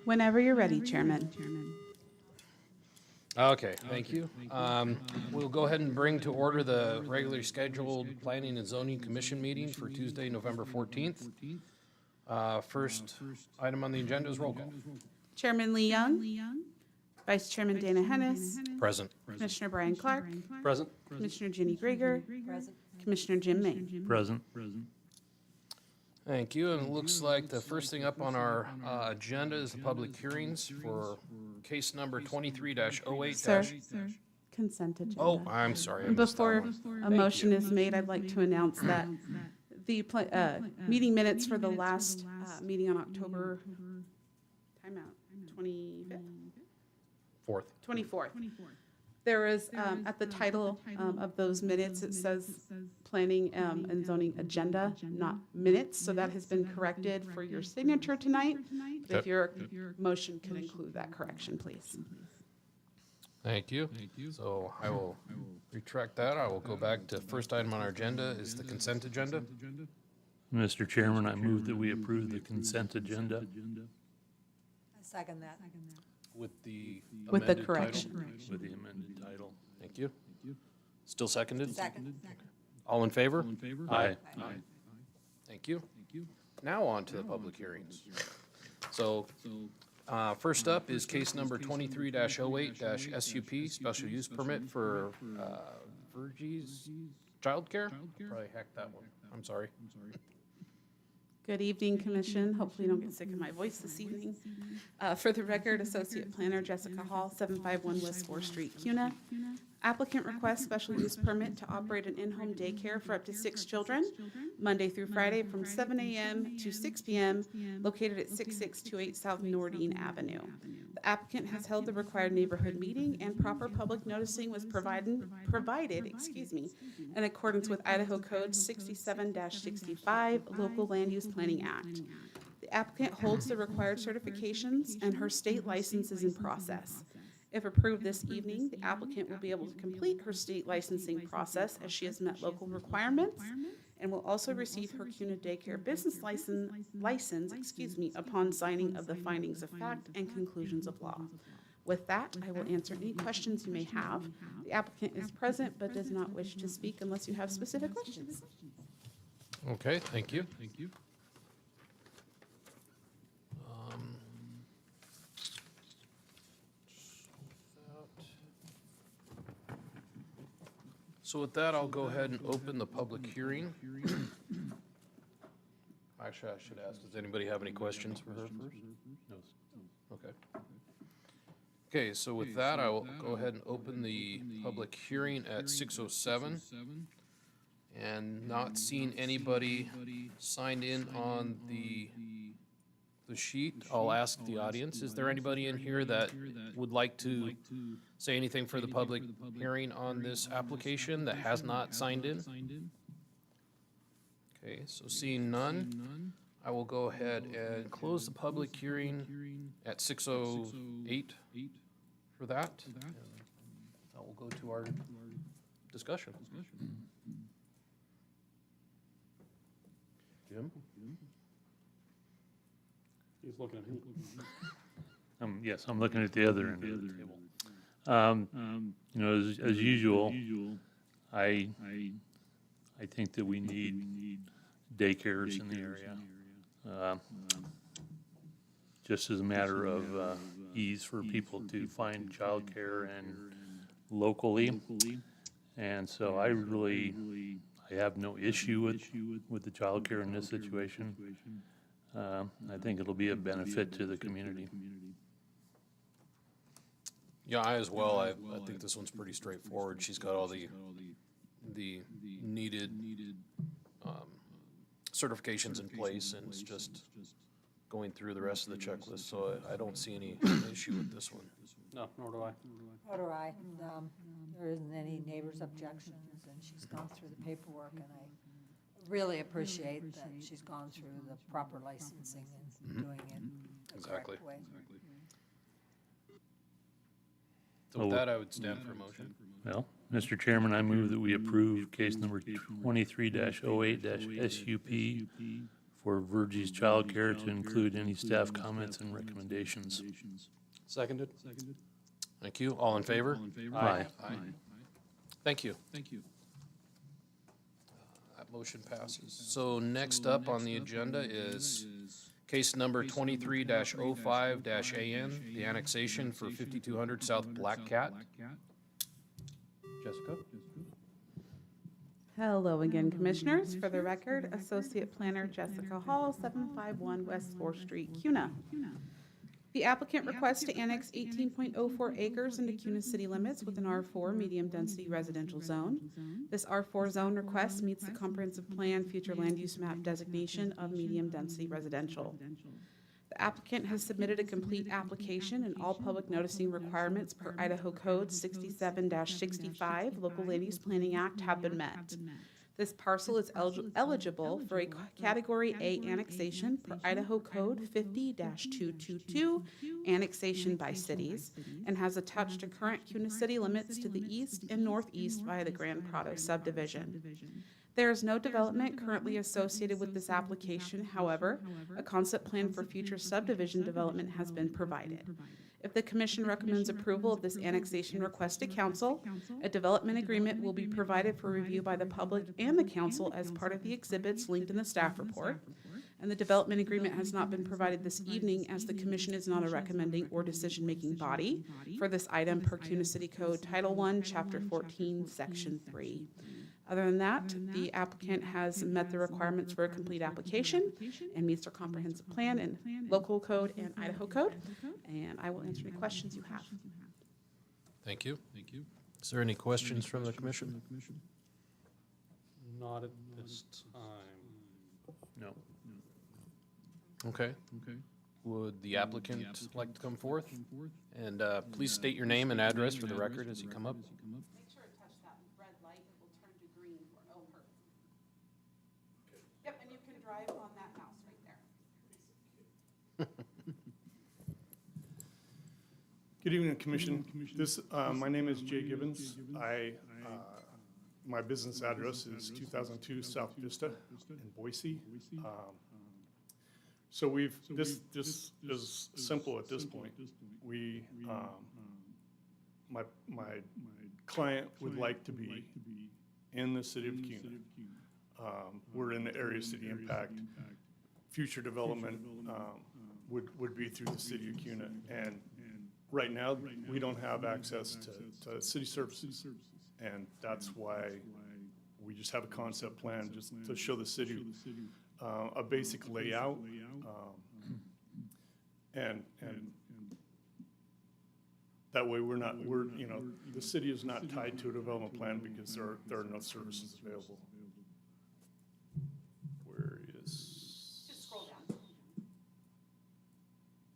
Whenever you're ready, Chairman. Okay, thank you. We'll go ahead and bring to order the regularly scheduled Planning and Zoning Commission meeting for Tuesday, November 14th. First item on the agenda is roll call. Chairman Lee Young, Vice Chairman Dana Hennis, Present. Commissioner Brian Clark, Present. Commissioner Ginny Grieger, Commissioner Jim Main. Present. Thank you. And it looks like the first thing up on our agenda is the public hearings for case number 23-08. Sir, consent agenda. Oh, I'm sorry. I missed that Before one. a motion is made, I'd like to announce that the meeting minutes for the last meeting on October, timeout, 25th? Fourth. 24th. There is, at the title of those minutes, it says Planning and Zoning Agenda, not minutes, so that has been corrected for your signature tonight. But if your motion could include that correction, please. Thank you. So I will retract that. I will go back to first item on our agenda is the consent agenda. Mr. Chairman, I move that we approve the consent agenda. I second that. With the With the amended title. correction. With the amended title. Thank you. Still seconded? Second. All in favor? Aye. Thank you. Now on to the public hearings. So, first up is case number 23-08-SUP, special use permit for Virgie's Childcare? Probably hacked that one. I'm sorry. Good evening, Commission. Hopefully you don't get sick of my voice this evening. For the record, Associate Planner Jessica Hall, 751 West 4th Street, CUNA. Applicant requests special use permit to operate an in-home daycare for up to 6 children, Monday through Friday from 7 a.m. to 6 p.m., located at 6628 South Nordine Avenue. The applicant has held the required neighborhood meeting, and proper public noticing was provided, in accordance with Idaho Code 67-65, Local Land Use Planning Act. The applicant holds the required certifications, and her state license is in process. If approved this evening, the applicant will be able to complete her state licensing process as she has met local requirements and will also receive her CUNA daycare business license, upon signing of the findings of fact and conclusions of law. With that, I will answer any questions you may have. The applicant is present but does not wish to speak unless you have specific questions. Okay, thank you. So with that, I'll go ahead and open the public hearing. Actually, I should ask, does anybody have any questions for her first? Okay. Okay, so with that, I will go ahead and open the public hearing at 6:07. And not seeing anybody signed in on the sheet, I'll ask the audience, is there anybody in here that would like to say anything for the public hearing on this application that has not signed in? Okay, so seeing none, I will go ahead and close the public hearing at 6:08 for that. And I will go to our discussion. Jim? He's looking at me. Yes, I'm looking at the other end of the table. As usual, I think that we need daycares in the area. Just as a matter of ease for people to find childcare and locally. And so I have no issue with the childcare in this situation. I think it'll be a benefit to the community. Yeah, I as well. I think this one's pretty straightforward. She's got all the needed certifications in place, and it's just going through the rest of the checklist. So I don't see any issue with this one. No, nor do I. Nor do I. There isn't any neighbors' objections, and she's gone through the paperwork, and I really appreciate that she's gone through the proper licensing and doing it the Exactly. correct way. So with that, I would stand for a motion. Well, Mr. Chairman, I move that we approve case number 23-08-SUP for Virgie's Childcare to include any staff comments and recommendations. Seconded? Thank you. All in favor? Aye. Aye. Thank you. That motion passes. So next up on the agenda is case number 23-05-AN, the annexation for 5200 South Black Cat. Jessica? Hello again, Commissioners. For the record, Associate Planner Jessica Hall, 751 West 4th Street, CUNA. The applicant requests to annex 18.04 acres into CUNA city limits with an R4 medium-density residential zone. This R4 zone request meets the comprehensive plan future land use map designation of medium-density residential. The applicant has submitted a complete application and all public noticing requirements per Idaho Code 67-65, Local Land Use Planning Act, have been met. This parcel is eligible for a Category A annexation per Idaho Code 50-222, annexation by cities, and has attached to current CUNA city limits to the east and northeast via the Grand Prado subdivision. There is no development currently associated with this application. However, a concept plan for future subdivision development has been provided. If the Commission recommends approval of this annexation request to Council, a development agreement will be provided for review by the public and the Council as part of the exhibits linked in the staff report. And the development agreement has not been provided this evening as the Commission is not a recommending or decision-making body for this item per CUNA City Code Title I, Chapter 14, Section 3. Other than that, the applicant has met the requirements for a complete application and meets our comprehensive plan and local code and Idaho code. And I will answer any questions you have. Thank you. Is there any questions from the commission? Not at this time. No. Okay. Would the applicant like to come forth? And please state your name and address for the record as you come up. Make sure to touch that red light, it will turn to green for, oh, perfect. Yep, and you can drive on that mouse right there. Good evening, Commission. My name is Jay Gibbons. My business address is 2002 South Vista in Boise. So this is simple at this point. My client would like to be in the city of CUNA. We're in the area city impact. Future development would be through the city of CUNA. And right now, we don't have access to city services. And that's why we just have a concept plan just to show the city a basic layout. And that way the city is not tied to a development plan because there are no services available. Where is? Just scroll down.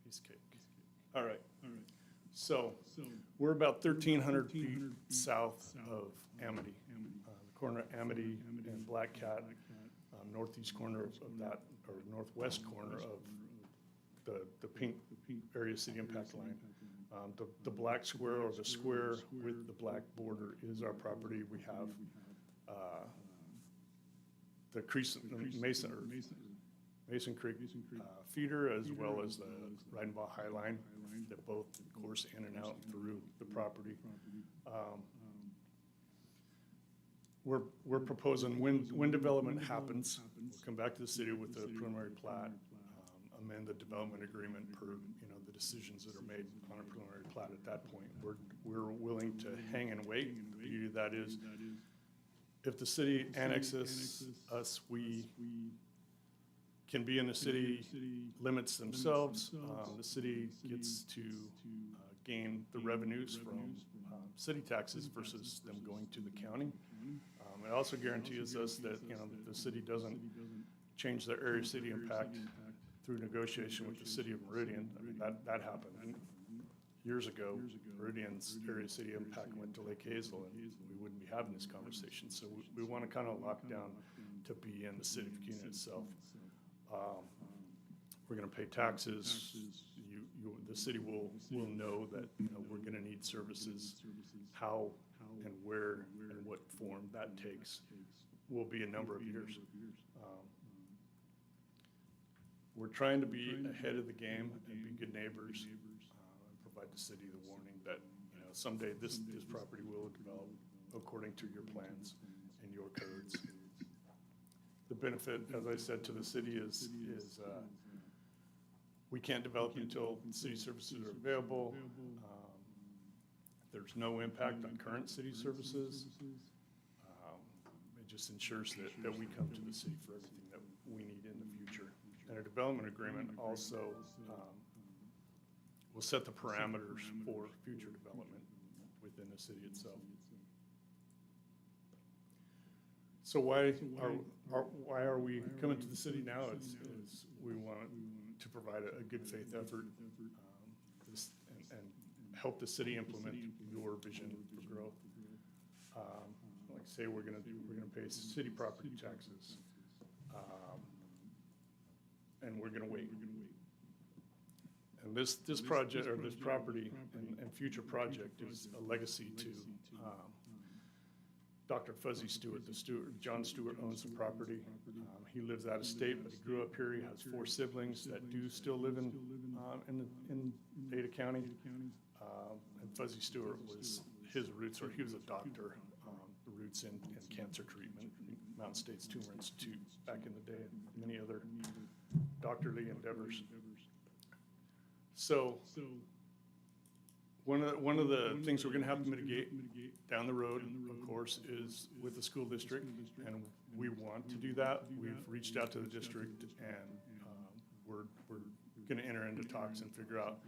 Piece of cake. All right. So we're about 1,300 feet south of Amity, the corner of Amity and Black Cat, northeast corner of that, or northwest corner of the pink area city impact line. The black square or the square with the black border is our property. We have the Mason Creek feeder as well as the Reidenbach High Line that both course in and out through the property. We're proposing when development happens, we'll come back to the city with a preliminary plat, amend the development agreement per the decisions that are made on a preliminary plat at that point. We're willing to hang and wait. The beauty of that is if the city annexes us, we can be in the city limits themselves. The city gets to gain the revenues from city taxes versus them going to the county. It also guarantees us that the city doesn't change their area city impact through negotiation with the city of Meridian. I mean, that happened years ago. Meridian's area city impact went to Lake Hazel, and we wouldn't be having this conversation. So we want to kind of lock down to be in the city of CUNA itself. We're going to pay taxes. The city will know that we're going to need services. How and where and what form that takes will be a number of years. we're trying to be ahead of the game and be good neighbors, and provide the city the warning that, you know, someday this property will develop according to your plans and your codes. The benefit, as I said, to the city is we can't develop until city services are available. There's no impact on current city services. It just ensures that we come to the city for everything that we need in the future. And a development agreement also will set the parameters for future development within the city itself. So why are we coming to the city now is we want to provide a good faith effort and help the city implement your vision for growth. Like I say, we're gonna pay city property taxes, and we're gonna wait. And this project, or this property and future project is a legacy to Dr. Fuzzy Stewart. John Stewart owns the property. He lives out of state, but he grew up here. He has 4 siblings that do still live in Ada County. And Fuzzy Stewart was, his roots, or he was a doctor, roots in cancer treatment, Mountain States Tumor Institute back in the day, and many other doctorly endeavors. So one of the things we're gonna have to mitigate down the road, of course, is with the school district, and we want to do that. We've reached out to the district, and we're gonna enter into talks and figure out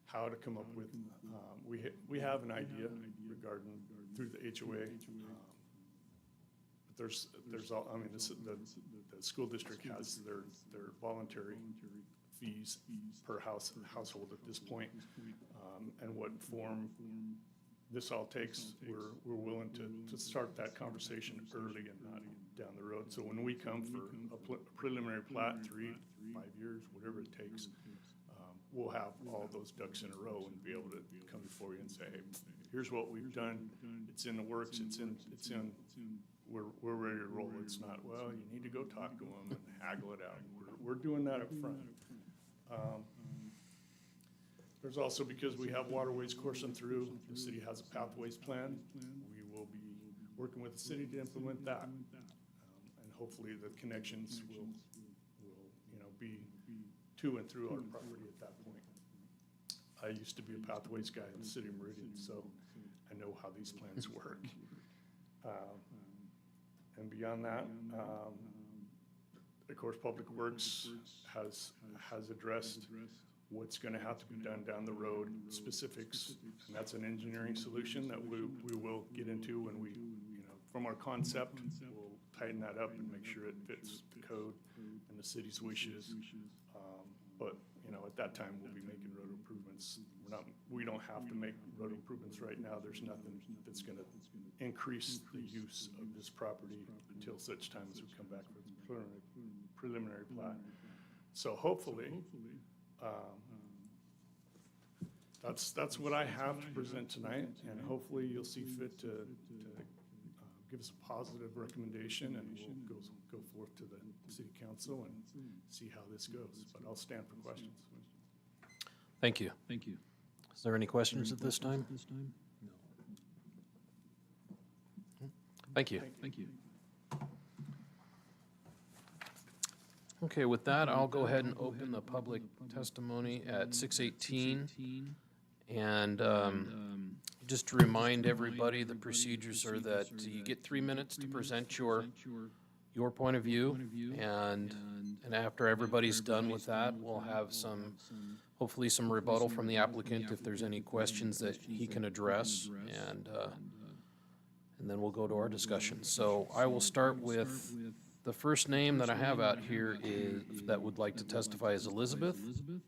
how to come up with, we have an idea regarding through the HOA. But there's all, I mean, the school district has their voluntary fees per household at this point. And what form this all takes, we're willing to start that conversation early and not down the road. So when we come for a preliminary plat, 3 to 5 years, whatever it takes, we'll have all those ducks in a row and be able to come before you and say, hey, here's what we've done. It's in the works. We're ready to roll. It's not, well, you need to go talk to them and haggle it out. We're doing that up front. There's also, because we have waterways coursing through, the city has a pathways plan. We will be working with the city to implement that. And hopefully the connections will be to and through our property at that point. I used to be a pathways guy in the city of Meridian, so I know how these plans work. And beyond that, of course, Public Works has addressed what's gonna have to be done down the road, specifics, and that's an engineering solution that we will get into when we, from our concept, we'll tighten that up and make sure it fits the code and the city's wishes. But, at that time, we'll be making road improvements. We don't have to make road improvements right now. There's nothing that's gonna increase the use of this property until such time as we come back for the preliminary plat. So hopefully, that's what I have to present tonight, and hopefully you'll see fit to give us a positive recommendation, and we'll go forth to the city council and see how this goes. But I'll stand for questions. Thank you. Is there any questions at this time? Thank you. Okay, with that, I'll go ahead and open the public testimony at 6:18. And just to remind everybody, the procedures are that you get 3 minutes to present your point of view. And after everybody's done with that, we'll have hopefully some rebuttal from the applicant if there's any questions that he can address. And then we'll go to our discussion. So I will start with the first name that I have out here that would like to testify is Elizabeth. Elizabeth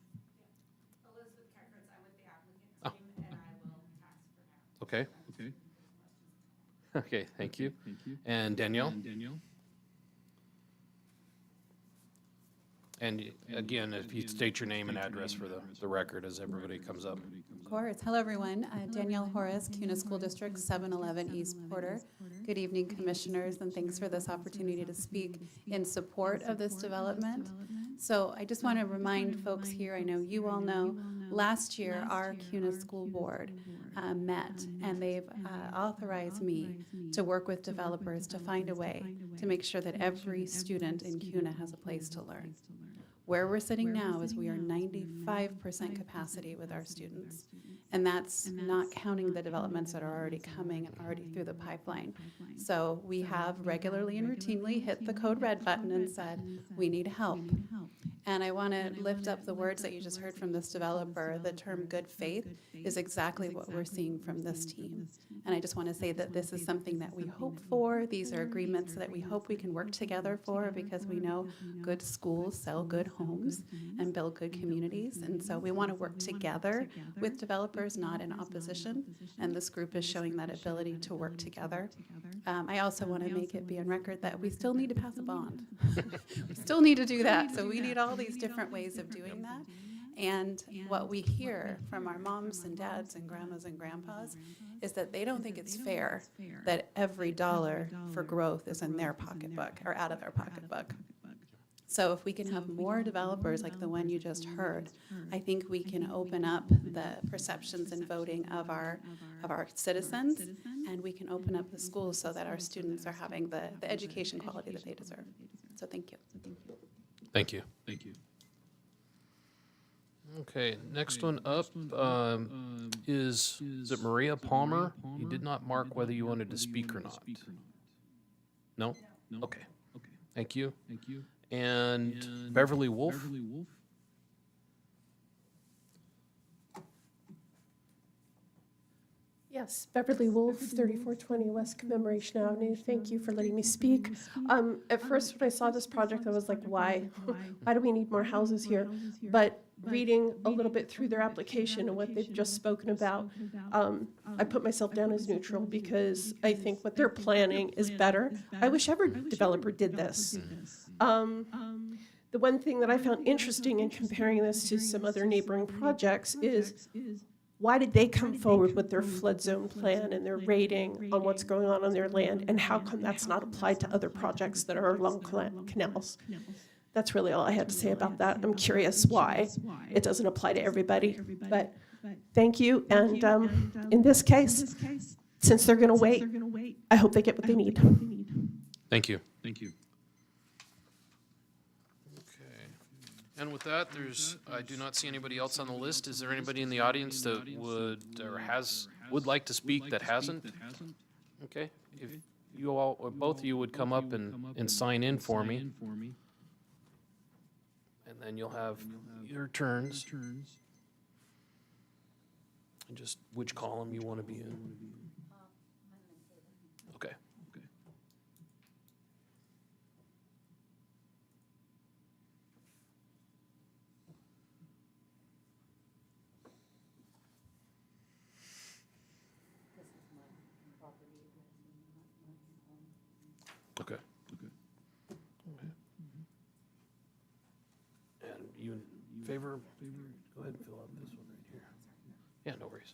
Kekritz, I'm with the applicant's team, and I will task for now. Okay. Okay, thank you. And again, if you state your name and address for the record as everybody comes up. Of course. Hello, everyone. Danielle Horace, CUNA School District 711 East Porter. Good evening, commissioners, and thanks for this opportunity to speak in support of this development. So I just want to remind folks here, I know you all know, last year our CUNA School Board met, and they've authorized me to work with developers to find a way to make sure that every student in CUNA has a place to learn. Where we're sitting now is we are 95% capacity with our students. And that's not counting the developments that are already coming and already through the pipeline. So we have regularly and routinely hit the code red button and said, we need help. And I want to lift up the words that you just heard from this developer. The term good faith is exactly what we're seeing from this team. And I just want to say that this is something that we hope for. These are agreements that we hope we can work together for, because we know good schools sell good homes and build good communities. And so we want to work together with developers, not in opposition. And this group is showing that ability to work together. I also want to make it be on record that we still need to pass a bond. We still need to do that. So we need all these different ways of doing that. And what we hear from our moms and dads and grandmas and grandpas is that they don't think it's fair that every dollar for growth is in their pocketbook or out of their pocketbook. So if we can have more developers like the one you just heard, I think we can open up the perceptions and voting of our citizens, and we can open up the schools so that our students are having the education quality that they deserve. So thank you. Thank you. Okay, next one up is it Maria Palmer? You did not mark whether you wanted to speak or not. No? Okay. Thank you. And Beverly Wolf? Yes, Beverly Wolf, 3420 West Commemoration Avenue. Thank you for letting me speak. At first, when I saw this project, I was like, why? Why do we need more houses here? But reading a little bit through their application and what they've just spoken about, I put myself down as neutral because I think what they're planning is better. I wish every developer did this. The one thing that I found interesting in comparing this to some other neighboring projects is why did they come forward with their flood zone plan and their rating on what's going on their land, and how come that's not applied to other projects that are along canals? That's really all I had to say about that. I'm curious why it doesn't apply to everybody, but thank you. And in this case, since they're going to wait, I hope they get what they need. Thank you. And with that, I do not see anybody else on the list. Is there anybody in the audience that would like to speak that hasn't? Okay, if you all, or both of you would come up and sign in for me. And then you'll have your turns. And just which column you want to be in. Okay. Okay. And you in favor? Go ahead and fill out this one right here. Yeah, no worries.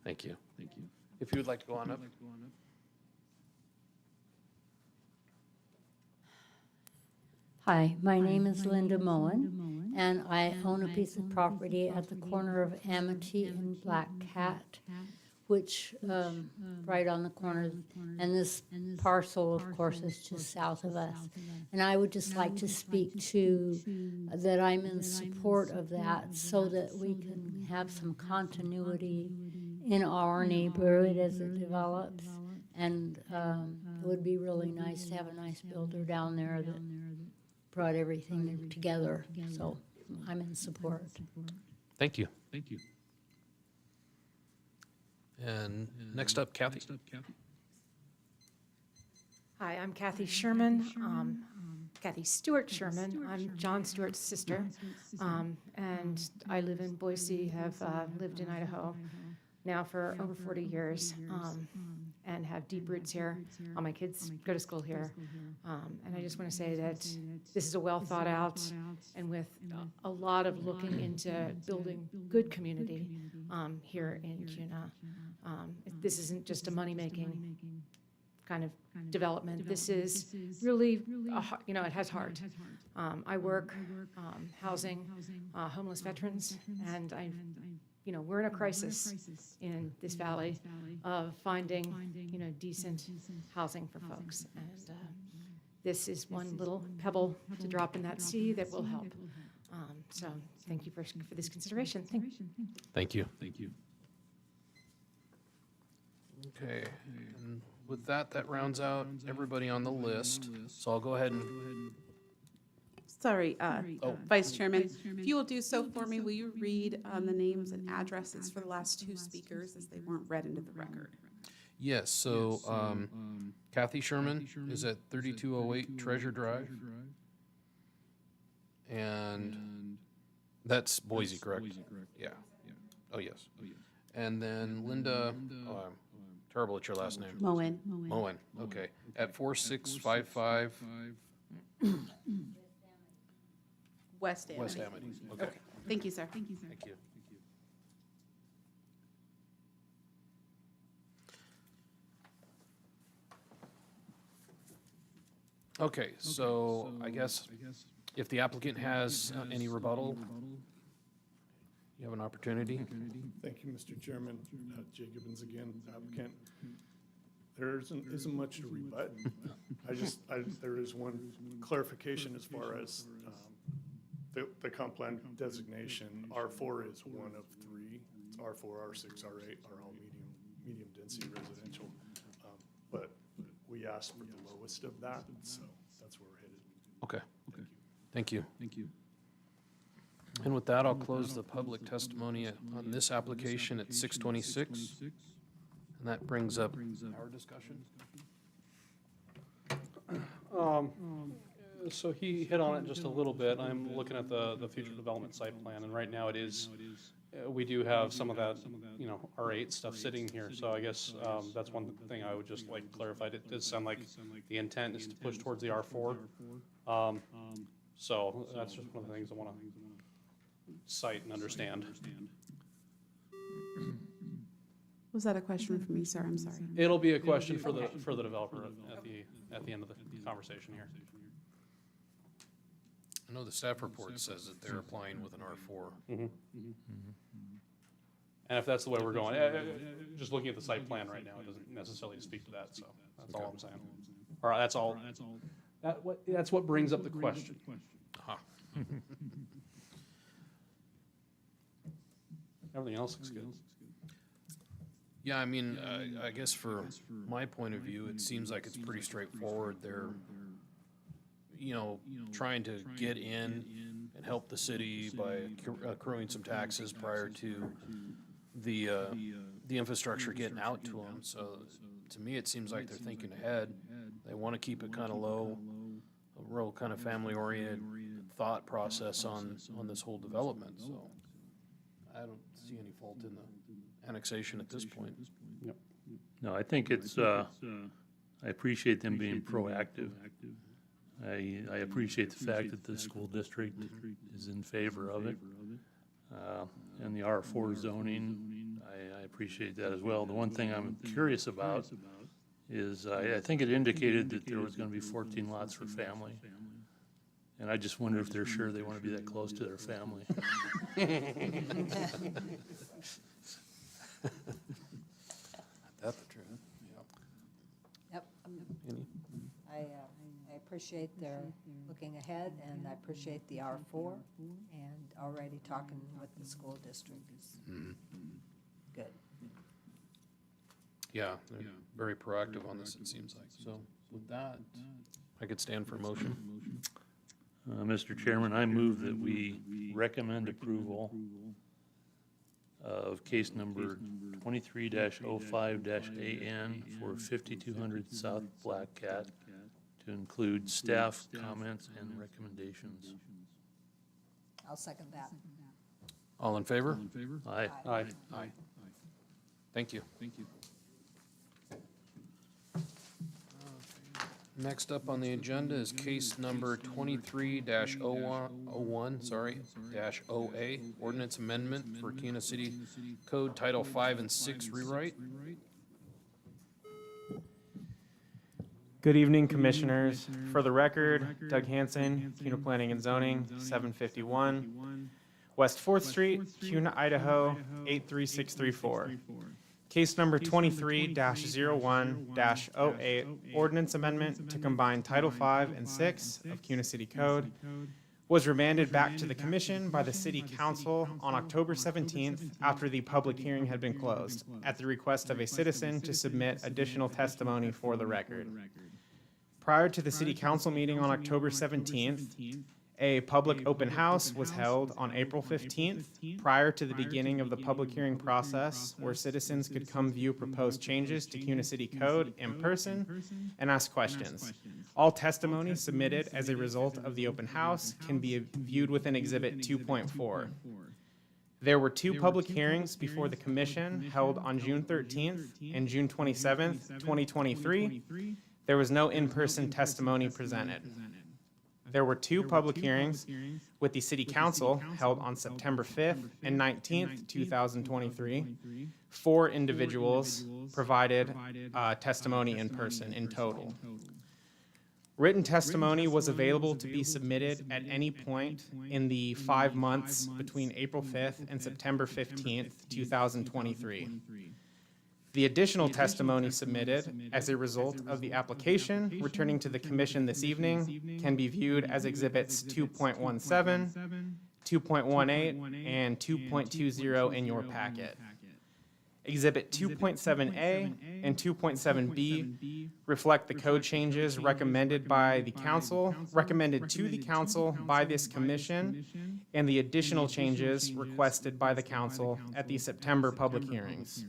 Thank you. If you would like to go on up. Hi, my name is Linda Moen, and I own a piece of property at the corner of Amity and Black Cat, which, right on the corner, and this parcel, of course, is just south of us. And I would just like to speak to that I'm in support of that so that we can have some continuity in our neighborhood as it develops. And it would be really nice to have a nice builder down there that brought everything together. So I'm in support. Thank you. And next up, Kathy. Hi, I'm Kathy Sherman, Kathy Stewart Sherman. I'm John Stewart's sister. And I live in Boise, have lived in Idaho now for over 40 years, and have deep roots here. All my kids go to school here. And I just want to say that this is a well thought out and with a lot of looking into building good community here in Kuna. This isn't just a money-making kind of development. This is really, it has heart. I work housing homeless veterans, and we're in a crisis in this valley of finding, decent housing for folks. And this is one little pebble to drop in that sea that will help. So thank you for this consideration. Thank you. Thank you. Okay, and with that, that rounds out everybody on the list. So I'll go ahead and, Sorry, Vice Chairman, if you will do so for me, will you read the names and addresses for the last two speakers as they weren't read into the record? yes, so Kathy Sherman is at 3208 Treasure Drive. And that's Boise, correct? Yeah. Oh, yes. And then Linda, I'm terrible at your last name. Moen. Moen, okay, at 4655 West Amity. West Amity. Okay, Thank you, sir. thank you. Okay, so I guess if the applicant has any rebuttal, you have an opportunity. Thank you, Mr. Chairman. Jay Gibbons again, applicant. There isn't much to rebut. There is one clarification as far as the comp plan designation. R4 is one of three. It's R4, R6, R8 are all medium density residential. But we asked for the lowest of that, so that's where we're headed. Okay, thank you. And with that, I'll close the public testimony on this application at 6:26. And that brings up our discussion. So he hit on it just a little bit. I'm looking at the future development site plan, and right now it is, we do have some of that, R8 stuff sitting here. So I guess that's one thing I would just like clarified. It does sound like the intent is to push towards the R4. So that's just one of the things I want to cite and understand. Was that a question for me, sir? I'm sorry. It'll be a question for the developer at the end of the conversation here. I know the staff report says that they're applying with an R4. And if that's the way we're going, just looking at the site plan right now, it doesn't necessarily speak to that, so that's all I'm saying. Or that's all, that's what brings up the question. Aha. Everything else looks good. Yeah, I mean, I guess for my point of view, it seems like it's pretty straightforward. They're, trying to get in and help the city by accruing some taxes prior to the infrastructure getting out to them. So to me, it seems like they're thinking ahead. They want to keep it kind of low, a real kind of family-oriented thought process on this whole development. So I don't see any fault in the annexation at this point. No, I think it's, I appreciate them being proactive. I appreciate the fact that the school district is in favor of it. And the R4 zoning, I appreciate that as well. The one thing I'm curious about is, I think it indicated that there was gonna be 14 lots for family. And I just wonder if they're sure they wanna be that close to their family. That's the truth, yeah. Yep. Any? I appreciate their looking ahead, and I appreciate the R4, and already talking with the school district is good. Yeah, they're very proactive on this, it seems like. So with that, I could stand for a motion. Mr. Chairman, I move that we recommend approval of case number 23-05-AN for 5200 South Black Cat to include staff comments and recommendations. I'll second that. All in favor? Aye. Aye. Aye. Thank you. Next up on the agenda is case number 23-01, -OA, ordinance amendment for Kuna City Code Title 5 and 6 rewrite. Good evening, Commissioners. For the record, Doug Hansen, Kuna Planning and Zoning, 751 West 4th Street, Kuna, Idaho, 83634. Case number 23-01-08, ordinance amendment to combine Title 5 and 6 of Kuna City Code, was remanded back to the Commission by the City Council on October 17th after the public hearing had been closed, at the request of a citizen to submit additional testimony for the record. Prior to the City Council meeting on October 17th, a public open house was held on April 15th prior to the beginning of the public hearing process, where citizens could come view proposed changes to Kuna City Code in person and ask questions. All testimony submitted as a result of the open house can be viewed within Exhibit 2.4. There were two public hearings before the Commission held on June 13th and June 27th, 2023. There was no in-person testimony presented. There were two public hearings with the City Council held on September 5th and 19th, 2023. 4 individuals provided testimony in person in total. Written testimony was available to be submitted at any point in the 5 months between April 5th and September 15th, 2023. The additional testimony submitted as a result of the application returning to the Commission this evening can be viewed as Exhibits 2.17, 2.18, and 2.20 in your packet. Exhibit 2.7A and 2.7B reflect the code changes recommended to the Council by this Commission, and the additional changes requested by the Council at the September public hearings.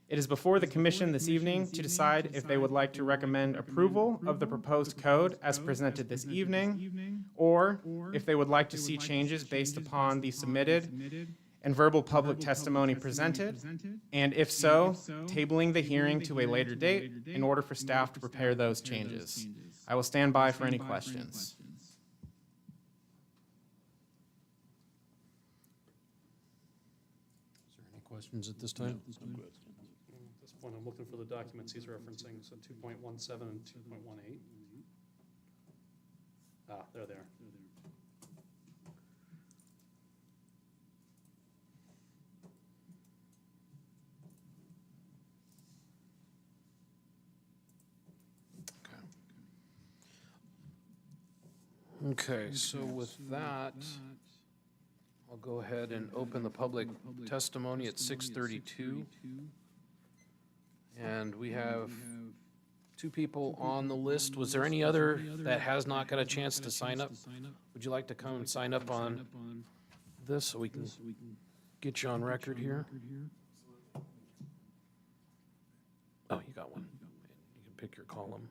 It is before the Commission this evening to decide if they would like to recommend approval of the proposed code as presented this evening, or if they would like to see changes based upon the submitted and verbal public testimony presented, and if so, tabling the hearing to a later date in order for staff to prepare those changes. I will stand by for any questions. Is there any questions at this time? At this point, I'm looking for the documents he's referencing, so 2.17 and 2.18. Ah, there they are. Okay, so with that, I'll go ahead and open the public testimony at 6:32. And we have 2 people on the list. Was there any other that has not got a chance to sign up? Would you like to come and sign up on this so we can get you on record here? Oh, you got one. You can pick your column.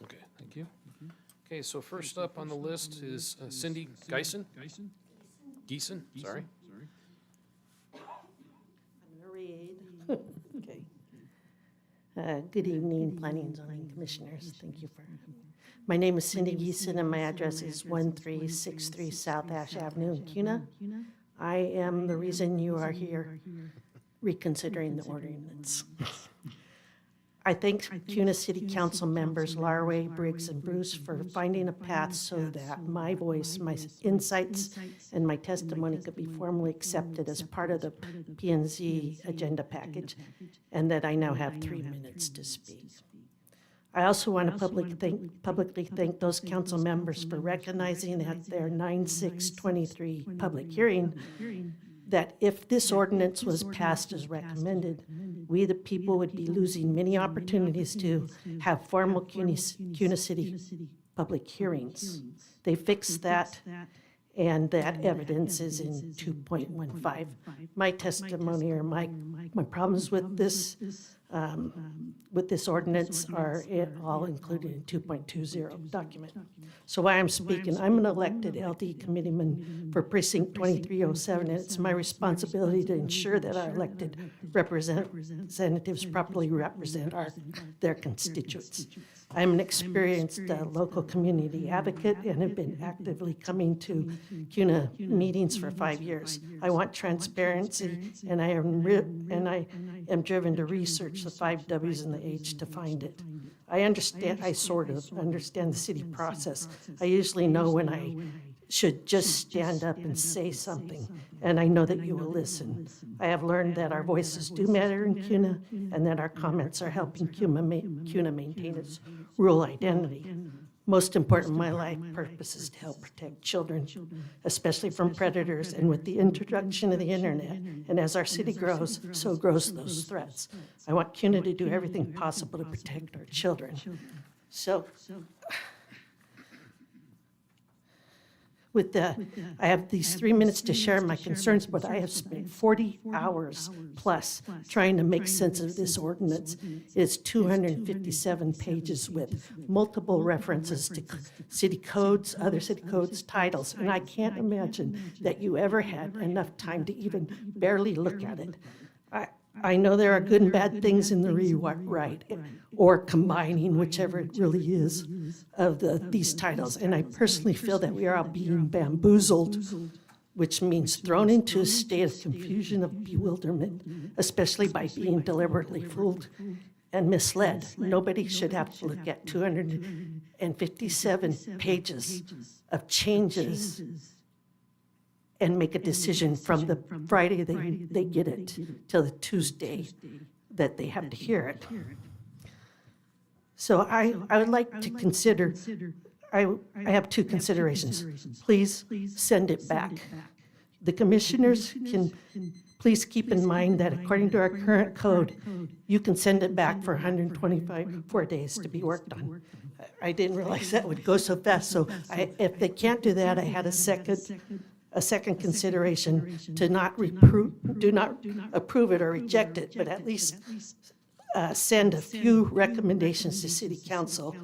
Okay, thank you. Okay, so first up on the list is Cindy Geisen? Geisen, sorry. I'm going to read. Okay. Good evening, Planning and Zoning Commissioners. Thank you for, my name is Cindy Geisen, and my address is 1363 South Ash Avenue in Kuna. I am the reason you are here reconsidering the ordinance. I thank Kuna City Council members Larway, Briggs, and Bruce for finding a path so that my voice, my insights, and my testimony could be formally accepted as part of the P&Z agenda package, and that I now have 3 minutes to speak. I also want to publicly thank those council members for recognizing at their 9/6/23 public hearing that if this ordinance was passed as recommended, we the people would be losing many opportunities to have formal CUNA City public hearings. They fixed that, and that evidence is in 2.15. My testimony or my problems with this ordinance are all included in 2.20 document. So while I'm speaking, I'm an elected LD committeeman for precinct 2307, and it's my responsibility to ensure that our elected representatives properly represent their constituents. I'm an experienced local community advocate and have been actively coming to CUNA meetings for 5 years. I want transparency, and I am driven to research the 5 W's and the H to find it. I sort of understand the city process. I usually know when I should just stand up and say something, and I know that you will listen. I have learned that our voices do matter in CUNA, and that our comments are helping CUNA maintain its rural identity. Most important, my life purpose is to help protect children, especially from predators, and with the introduction of the internet. And as our city grows, so grows those threats. I want CUNA to do everything possible to protect our children. So, I have these 3 minutes to share my concerns, but I have spent 40 hours plus trying to make sense of this ordinance. It's 257 pages with multiple references to city codes, other city codes, titles, and I can't imagine that you ever had enough time to even barely look at it. I know there are good and bad things in the rewrite, or combining, whichever it really is, of these titles. And I personally feel that we are all being bamboozled, which means thrown into a state of confusion, of bewilderment, especially by being deliberately fooled and misled. Nobody should have to look at 257 pages of changes and make a decision from the Friday they get it till the Tuesday that they have to hear it. So I would like to consider, I have 2 considerations. Please send it back. The commissioners can please keep in mind that according to our current code, you can send it back for 124 days to be worked on. I didn't realize that would go so fast, so if they can't do that, I had a second consideration to do not approve it or reject it, but at least send a few recommendations to City Council,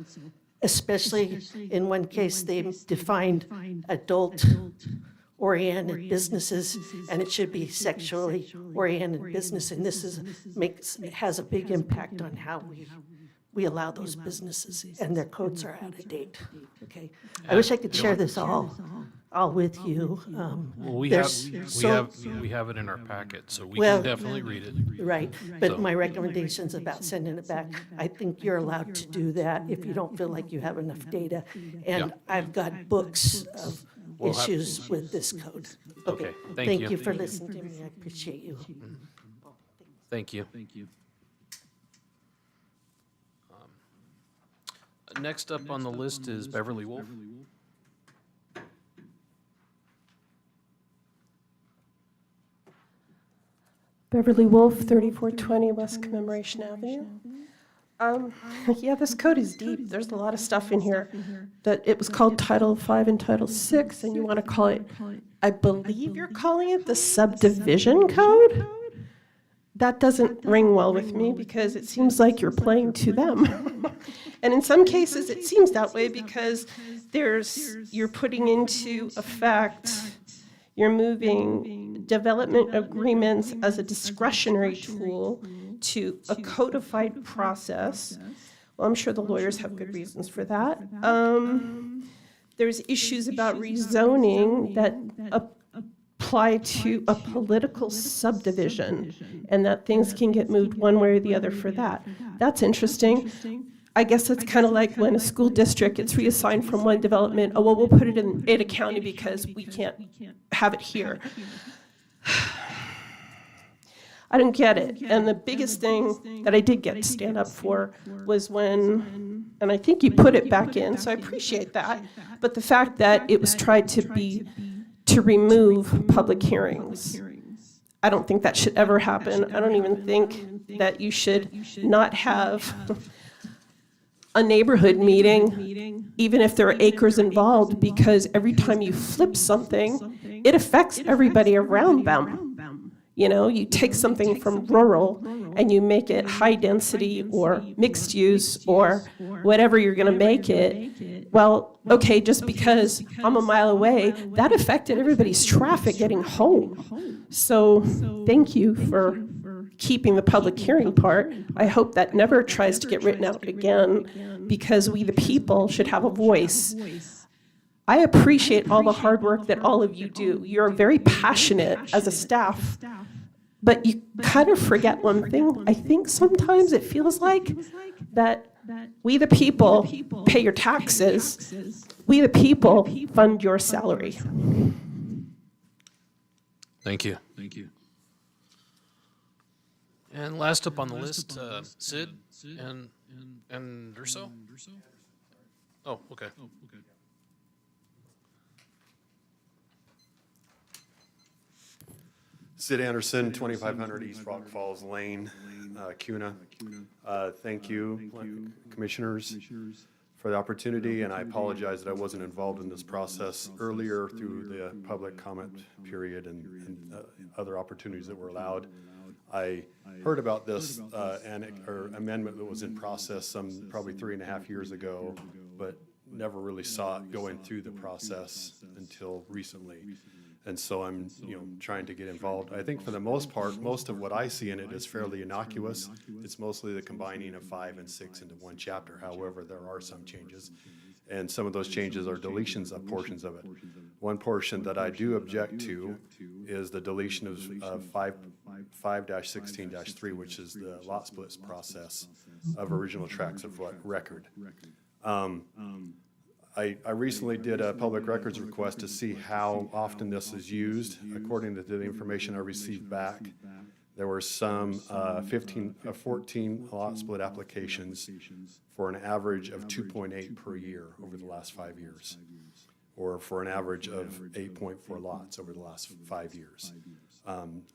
especially in one case they defined adult-oriented businesses, and it should be sexually oriented business, and this has a big impact on how we allow those businesses, and their codes are out of date. Okay, I wish I could share this all with you. Well, we have it in our packet, so we can definitely read it. Right, but my recommendations about sending it back, I think you're allowed to do that if you don't feel like you have enough data. And I've got books of issues with this code. Okay, thank you. Thank you for listening to me, I appreciate you. Thank you. Next up on the list is Beverly Wolf. Beverly Wolf, 3420 West Commemoration Avenue. Yeah, this code is deep. There's a lot of stuff in here. That it was called Title 5 and Title 6, and you want to call it, I believe you're calling it the subdivision code? That doesn't ring well with me because it seems like you're playing to them. And in some cases, it seems that way because you're putting into effect, you're moving development agreements as a discretionary tool to a codified process. Well, I'm sure the lawyers have good reasons for that. There's issues about rezoning that apply to a political subdivision, and that things can get moved one way or the other for that. That's interesting. I guess it's kind of like when a school district gets reassigned from one development, oh, well, we'll put it in Ada County because we can't have it here. I don't get it. And the biggest thing that I did get to stand up for was when and I think you put it back in, so I appreciate that. But the fact that it was tried to remove public hearings, I don't think that should ever happen. I don't even think that you should not have a neighborhood meeting, even if there are acres involved, because every time you flip something, it affects everybody around them. You know, you take something from rural and you make it high density or mixed use or whatever you're gonna make it. Well, okay, just because I'm a mile away, that affected everybody's traffic getting home. So thank you for keeping the public hearing part. I hope that never tries to get written out again, because we, the people, should have a voice. I appreciate all the hard work that all of you do. You're very passionate as a staff, but you kind of forget one thing. I think sometimes it feels like that we, the people, pay your taxes. We, the people, fund your salary. Thank you. And last up on the list, Sid and Durso? Oh, okay. Sid Anderson, 2500 East Rock Falls Lane, CUNA. Thank you, commissioners, for the opportunity, and I apologize that I wasn't involved in this process earlier through the public comment period and other opportunities that were allowed. I heard about this amendment that was in process probably 3.5 years ago, but never really saw it going through the process until recently. And so I'm, trying to get involved. I think for the most part, most of what I see in it is fairly innocuous. It's mostly the combining of 5 and 6 into one chapter. However, there are some changes, and some of those changes are deletions of portions of it. One portion that I do object to is the deletion of 5-16-3, which is the lot splits process of original tracts of record. I recently did a public records request to see how often this is used. According to the information I received back, there were some 14 lot split applications for an average of 2.8 per year over the last 5 years, or for an average of 8.4 lots over the last 5 years.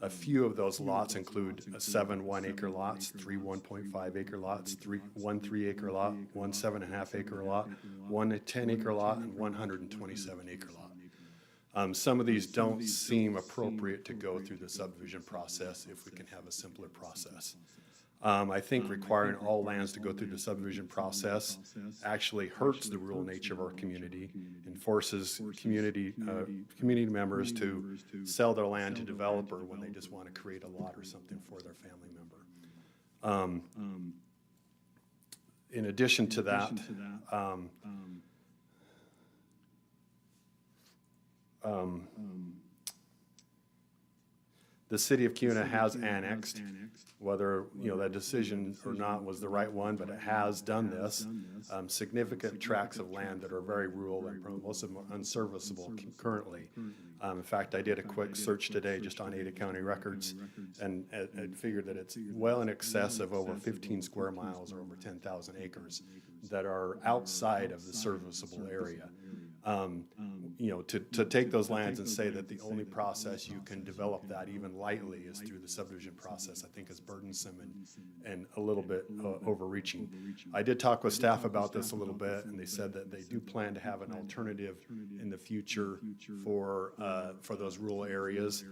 A few of those lots include 7 1-acre lots, 3 1.5 acre lots, 1 3-acre lot, 1 7.5 acre lot, 1 10-acre lot, and 127 acre lot. Some of these don't seem appropriate to go through the subdivision process if we can have a simpler process. I think requiring all lands to go through the subdivision process actually hurts the rural nature of our community and forces community members to sell their land to developer when they just want to create a lot or something for their family member. In addition to that, the city of CUNA has annexed. Whether that decision or not was the right one, but it has done this. Significant tracts of land that are very rural and most of them are unserviceable currently. In fact, I did a quick search today just on Ada County records, and figured that it's well in excess of over 15 square miles or over 10,000 acres that are outside of the serviceable area. To take those lands and say that the only process you can develop that even lightly is through the subdivision process, I think is burdensome and a little bit overreaching. I did talk with staff about this a little bit, and they said that they do plan to have an alternative in the future for those rural areas.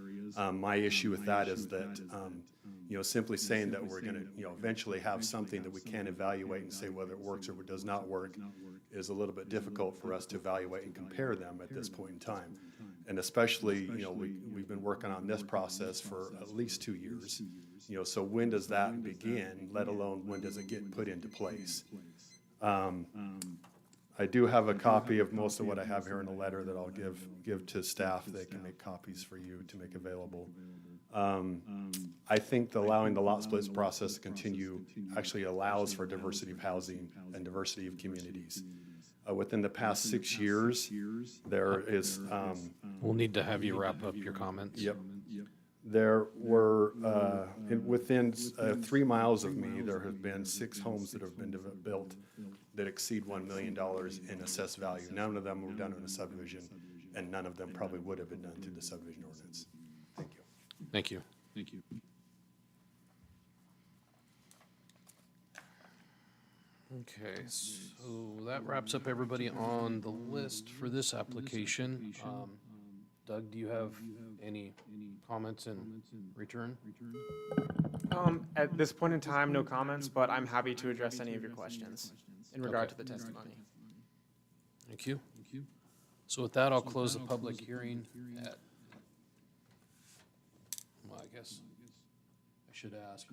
My issue with that is that simply saying that we're going to eventually have something that we can evaluate and say whether it works or it does not work is a little bit difficult for us to evaluate and compare them at this point in time. And especially, we've been working on this process for at least 2 years. So when does that begin, let alone when does it get put into place? I do have a copy of most of what I have here in a letter that I'll give to staff. They can make copies for you to make available. I think allowing the lot splits process to continue actually allows for diversity of housing and diversity of communities. Within the past 6 years, there is... We'll need to have you wrap up your comments. Yep. There were, within 3 miles of me, there have been 6 homes that have been built that exceed $1 million in assessed value. None of them were done in a subdivision, and none of them probably would have been done through the subdivision ordinance. Thank you. Thank you. Thank you. Okay, so that wraps up everybody on the list for this application. Doug, do you have any comments in return? At this point in time, no comments, but I'm happy to address any of your questions in regard to the testimony. Thank you. So with that, I'll close the public hearing at, well, I guess I should ask,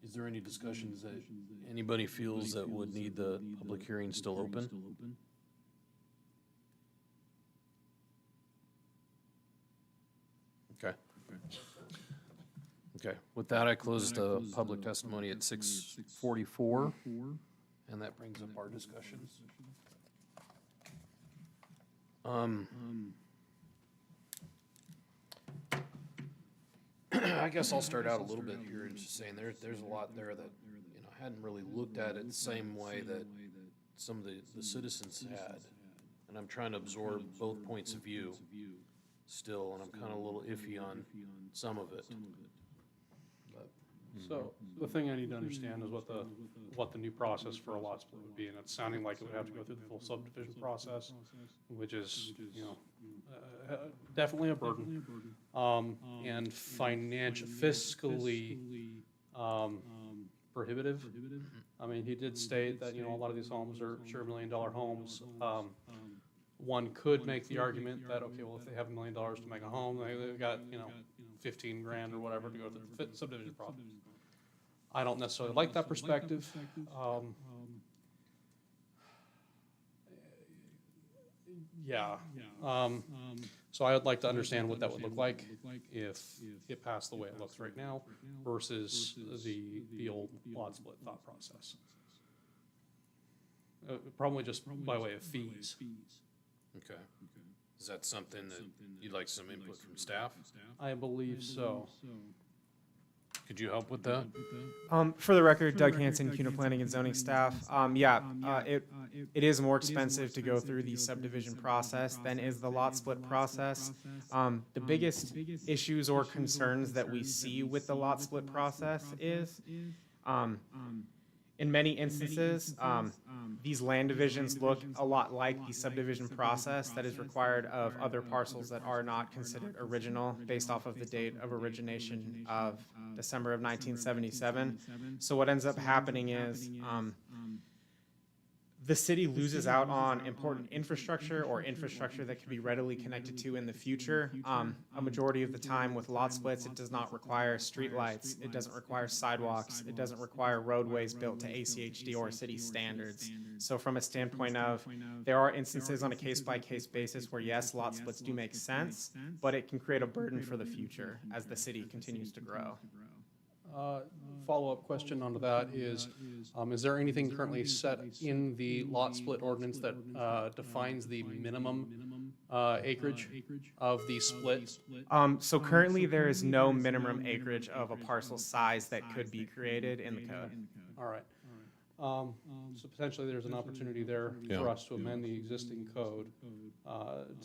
is there any discussions that anybody feels that would need the public hearing still open? Okay. Okay, with that, I close the public testimony at 6:44, and that brings up our discussions. I guess I'll start out a little bit here and just saying there's a lot there that, you know, I hadn't really looked at it the same way that some of the citizens had. And I'm trying to absorb both points of view still, and I'm kind of a little iffy on some of it. But, So the thing I need to understand is what the new process for a lot split would be, and it's sounding like it would have to go through the full subdivision process, which is, you know, definitely a burden, and fiscally prohibitive. I mean, he did state that, you know, a lot of these homes are sure $1 million homes. One could make the argument that, okay, well, if they have $1 million to make a home, they've got, you know, 15 grand or whatever to go through the subdivision process. I don't necessarily like that perspective. So I would like to understand what that would look like if it passed the way it looks right now versus the old lot split thought process. Probably just by way of fees. okay. Is that something that you'd like some input from staff? I believe so. Could you help with that? For the record, Doug Hanson, CUNA Planning and Zoning staff. It is more expensive to go through the subdivision process than is the lot split process. The biggest issues or concerns that we see with the lot split process is, in many instances, these land divisions look a lot like the subdivision process that is required of other parcels that are not considered original based off of the date of origination of December of 1977. So what ends up happening is the city loses out on important infrastructure or infrastructure that can be readily connected to in the future. A majority of the time with lot splits, it does not require streetlights. It doesn't require sidewalks. It doesn't require roadways built to ACHD or city standards. So from a standpoint of, there are instances on a case-by-case basis where yes, lot splits do make sense, but it can create a burden for the future as the city continues to grow. Follow-up question onto that is there anything currently set in the lot split ordinance that defines the minimum acreage of the split? So currently there is no minimum acreage of a parcel size that could be created in the code. All right. So potentially there's an opportunity there for us to amend the existing code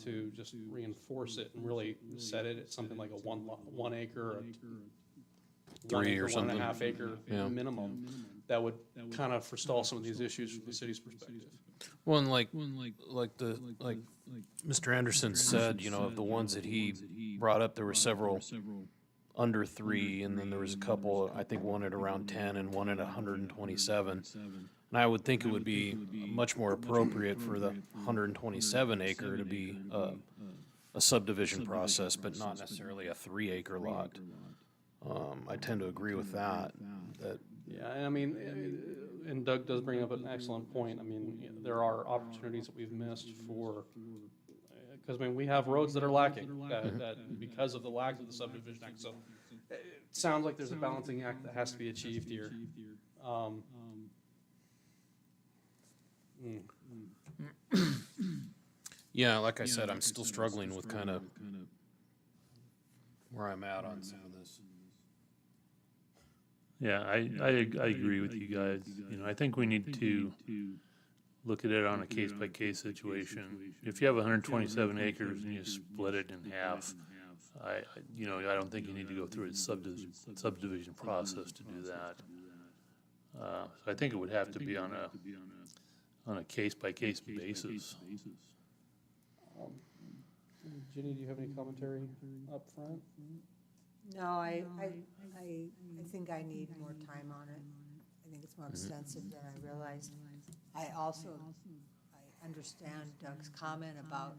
to just reinforce it and really set it at something like a 1 acre, 3 or something. 1.5 acre minimum. That would kind of forestall some of these issues from the city's perspective. Well, and like Mr. Anderson said, you know, of the ones that he brought up, there were several under 3, and then there was a couple, I think one at around 10 and one at 127. And I would think it would be much more appropriate for the 127 acre to be a subdivision process, but not necessarily a 3 acre lot. I tend to agree with that. Yeah, and I mean, and Doug does bring up an excellent point. I mean, there are opportunities that we've missed for, because I mean, we have roads that are lacking that because of the lack of the subdivision act. So it sounds like there's a balancing act that has to be achieved here. Yeah, like I said, I'm still struggling with kind of where I'm at on some of this. Yeah, I agree with you guys. You know, I think we need to look at it on a case-by-case situation. If you have 127 acres and you split it in half, you know, I don't think you need to go through a subdivision process to do that. So I think it would have to be on a case-by-case basis. Ginny, do you have any commentary up front? No, I think I need more time on it. I think it's more extensive than I realized. I understand Doug's comment about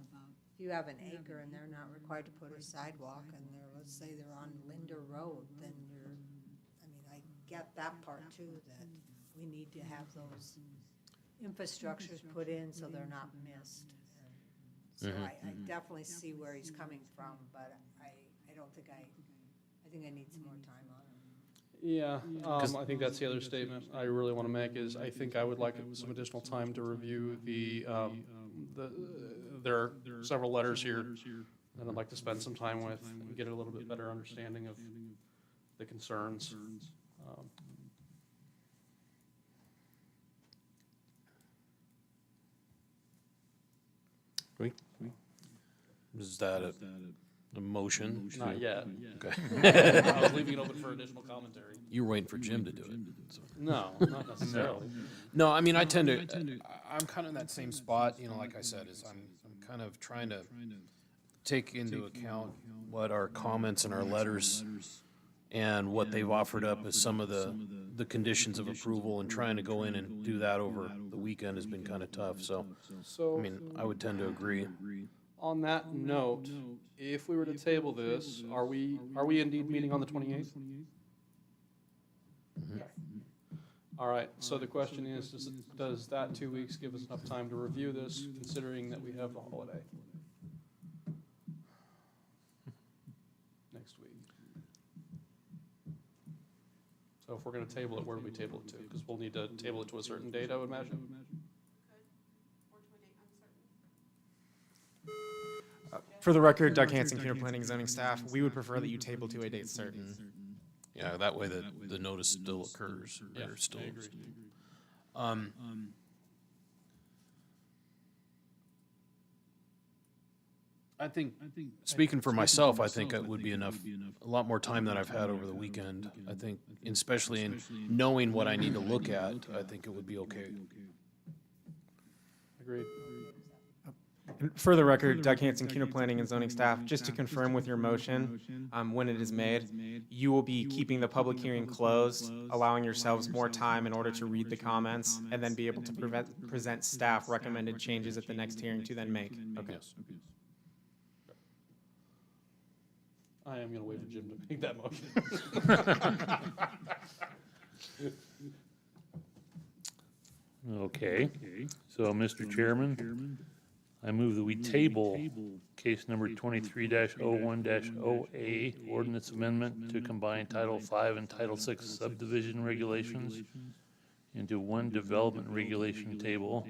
if you have an acre and they're not required to put a sidewalk and let's say they're on Linder Road, then I get that part too, that we need to have those infrastructures put in so they're not missed. So I definitely see where he's coming from, but I think I need some more time on it. Yeah, I think that's the other statement I really want to make is I think I would like some additional time to review there are several letters here that I'd like to spend some time with and get a little bit better understanding of the concerns. Is that a motion? Not yet. Okay. I was leaving it open for additional commentary. You were waiting for Jim to do it. So. No, not necessarily. No, I mean, I'm kind of in that same spot, you know, like I said, is I'm kind of trying to take into account what our comments and our letters and what they've offered up as some of the conditions of approval, and trying to go in and do that over the weekend has been kind of tough, so, I mean, I would tend to agree. On that note, if we were to table this, are we indeed meeting on the 28th? All right, so the question is, does that 2 weeks give us enough time to review this, considering that we have the holiday next week? So if we're gonna table it, where do we table it to? Because we'll need to table it to a certain date, I would imagine. For the record, Doug Hanson, CUNA Planning and Zoning staff, we would prefer that you table to a date certain. Yeah, that way the notice still occurs, or still. I agree. I think, speaking for myself, I think it would be enough, a lot more time than I've had over the weekend. I think, especially in knowing what I need to look at, I think it would be okay. Agreed. And for the record, Doug Hanson, CUNA Planning and Zoning staff, just to confirm with your motion, when it is made, you will be keeping the public hearing closed, allowing yourselves more time in order to read the comments, and then be able to present staff recommended changes at the next hearing to then make. Okay. Yes. I am gonna wait for Jim to make that motion. Okay, so Mr. Chairman, I move that we table case number 23-01-OA, ordinance amendment to combine Title V and Title VI subdivision regulations into one development regulation table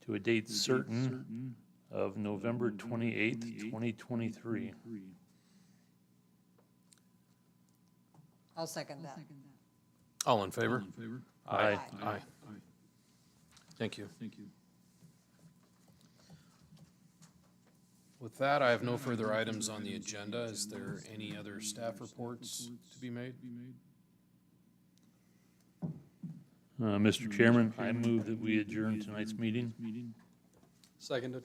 to a date certain of November 28th, 2023. I'll second that. All in favor? Aye. Aye. Thank you. With that, I have no further items on the agenda. Is there any other staff reports to be made? Mr. Chairman, I move that we adjourn tonight's meeting. Seconded.